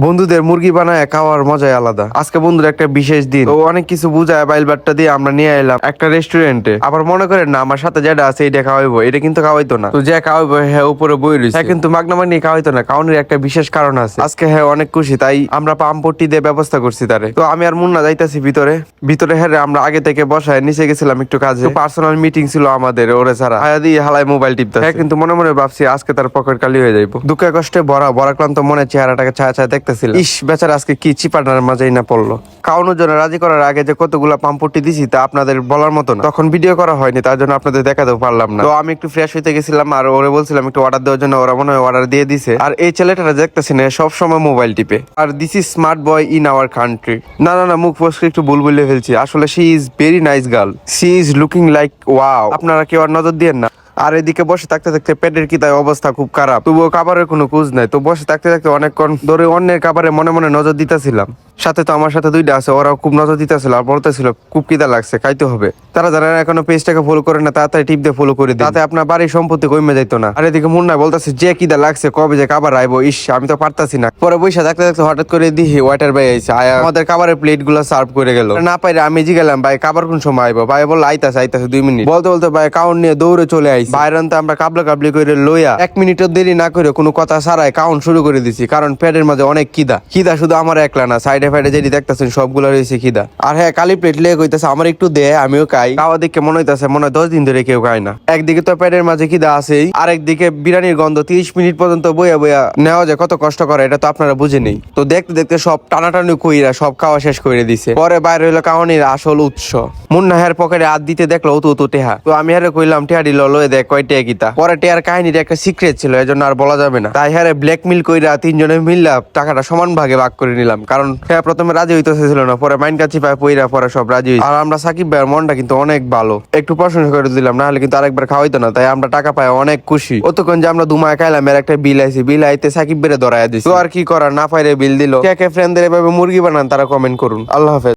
বন্ধুদের মুরগি বানায় খাওয়ার মজাই আলাদা। আজকে বন্ধুর একটা বিশেষ দিন, তো অনেক কিছু বুঝায় বাইলবাট্টা দিয়ে আমরা নিয়ে এলাম একটা রেস্টুরেন্টে। আবার মনে করেন না আমার সাথে যেটা আছে এটা খাওয়াইবো, এটা কিন্তু খাওয়াইতো না। তো যে খাওয়াইবো হ্যাঁ উপরে বই রয়েছে, হ্যাঁ কিন্তু মাগনামানি খাওয়াইতো না, কারণের একটা বিশেষ কারণ আছে। আজকে হ্যাঁ অনেক খুশি, তাই আমরা পাম্পটি দিয়ে ব্যবস্থা করছি তারে। তো আমি আর মুন্না যাইতাছি ভিতরে ভিতরে হ্যাঁ আমরা আগে থেকে বসায় নিচে গেছিলাম একটু কাজে, পার্সোনাল মিটিং ছিল আমাদের ওরে ছাড়া। হায়া দিয়ে হালাই মোবাইল টিপতে, হ্যাঁ কিন্তু মনে মনে ভাবছি আজকে তার পকেট কালি হয়ে যাইবো। দুঃখে কষ্টে বরাক্রান্ত মনে চেহারাটাকে ছায়া ছায়া দেখতেছিল। ইস বেচারা আজকে কি চিপাটার মাঝেই না পড়লো। খাওয়ানোর জন্য রাজি করার আগে যে কতগুলা পাম্পটি দিছি তা আপনাদের বলার মতো না, তখন ভিডিও করা হয়নি, তার জন্য আপনাদের দেখাতেও পারলাম না। তো আমি একটু ফ্রেশ হইতে গেছিলাম আর ওরে বলছিলাম একটু অর্ডার দেওয়ার জন্য, ওরা মনে হয় অর্ডার দিয়ে দিছে। আর এই ছেলেটারা দেখতেছি না সব সময় মোবাইল টিপে। আর this is smart boy in our country. না না না মুখ ফসকে একটু ভুল বলে ফেলছি, আসলে she is very nice girl, she is looking like wow. আপনারা কেউ আর নজর দিয়েন না। আর এদিকে বসে থাকতে থাকতে পেটের কি তাই অবস্থা খুব খারাপ, তবুও খাবারের কোনো খোঁজ নাই। তো বসে থাকতে থাকতে অনেকক্ষণ ধরে অন্যের খাবারে মনে মনে নজর দিতেছিলাম। সাথে তো আমার সাথে দুইটা আছে, ওরাও খুব নজর দিতেছিল আর বলতেছিল খুব খিদা লাগছে, খাইতে হবে। তারা যারা এখনো পেজটাকে ফলো করে না তাড়াতাড়ি টিপ দিয়ে ফলো করে দিন, তাতে আপনার বাড়ির সম্পত্তি কমে যাইতো না। আর এদিকে মুন্না বলতেছে যে খিদা লাগছে কবে যে খাবার আইবো, ইস আমি তো পারতাছি না। পরে বৈশা থাকতে থাকতে হঠাৎ করে দিহি ওয়াটার ভাই আইছে, আয়া আমাদের খাবারের প্লেট গুলো সার্ভ করে গেল। না পাইরে আমি গেলাম ভাই খাবার কোন সময় আইবো, ভাই বললো আইতাছে 2 মিনিট। বলতে বলতে ভাই কাউন্ট নিয়ে দৌড়ে চলে আইছি। বাইরন তো আমরা কাবলা কাবলি করে লইয়া 1 মিনিটও দেরি না করে কোনো কথা ছাড়াই কাউন্ট শুরু করে দিছি, কারণ পেটের মাঝে অনেক খিদা শুধু আমার একলা না, সাইডে ফাইডে যেটি দেখতেছেন সবগুলো রয়েছে খিদা। আর হ্যাঁ কালি প্লেট লেগে কইতাছে আমার একটু দে আমিও খাই। খাওয়া দেখে মনে হইতাছে মনে হয় 10 দিন ধরে কেউ খায় না। একদিকে তো পেটের মাঝে খিদা আছেই, আরেকদিকে বিরিয়ানির গন্ধ 30 মিনিট পর্যন্ত বইয়া বইয়া নেওয়া যায় কত কষ্ট করে, এটা তো আপনারা বুঝে নেই। তো দেখতে দেখতে সব টানাটানি কইরা সব খাওয়া শেষ করে দিছে। পরে বাইরে হইলো কাওয়ানির আসল উৎস। মুন্না হের পকেটে হাত দিতে দেখলো উতু টেহা। তো আমি হেরে কইলাম টেহা দিল লয়ে দেখ কয় টেহা কিতা। পরে টেহার কাহিনীটা একটা সিক্রেট ছিল, এজন্য আর বলা যাবে না। তাই হেরে ব্ল্যাকমেল কইরা 3 জনে মিললা টাকাটা সমান ভাগে ভাগ করে নিলাম, কারণ হ্যাঁ প্রথমে রাজি হইতেছিল না, পরে মাইন কাছি পায় পইরা পরে সব রাজি হইছে। আর আমরা সাকিব ভাইয়ের মনটা কিন্তু অনেক ভালো, একটু প্রশংসা করে দিলাম, না হলে কিন্তু আরেকবার খাওয়াইতো না। তাই আমরা টাকা পাই অনেক খুশি। অতক্ষণ যে আমরা দুমায় খাইলাম এর একটা বিল আইছে, বিল আইতে সাকিব ভাইরে ধরাইয়া দিছি। তো আর কি করার, না পাইরে বিল দিল। কে কে ফ্রেন্ডদের এভাবে মুরগি বানান তারা কমেন্ট করুন। আল্লাহ হাফেজ।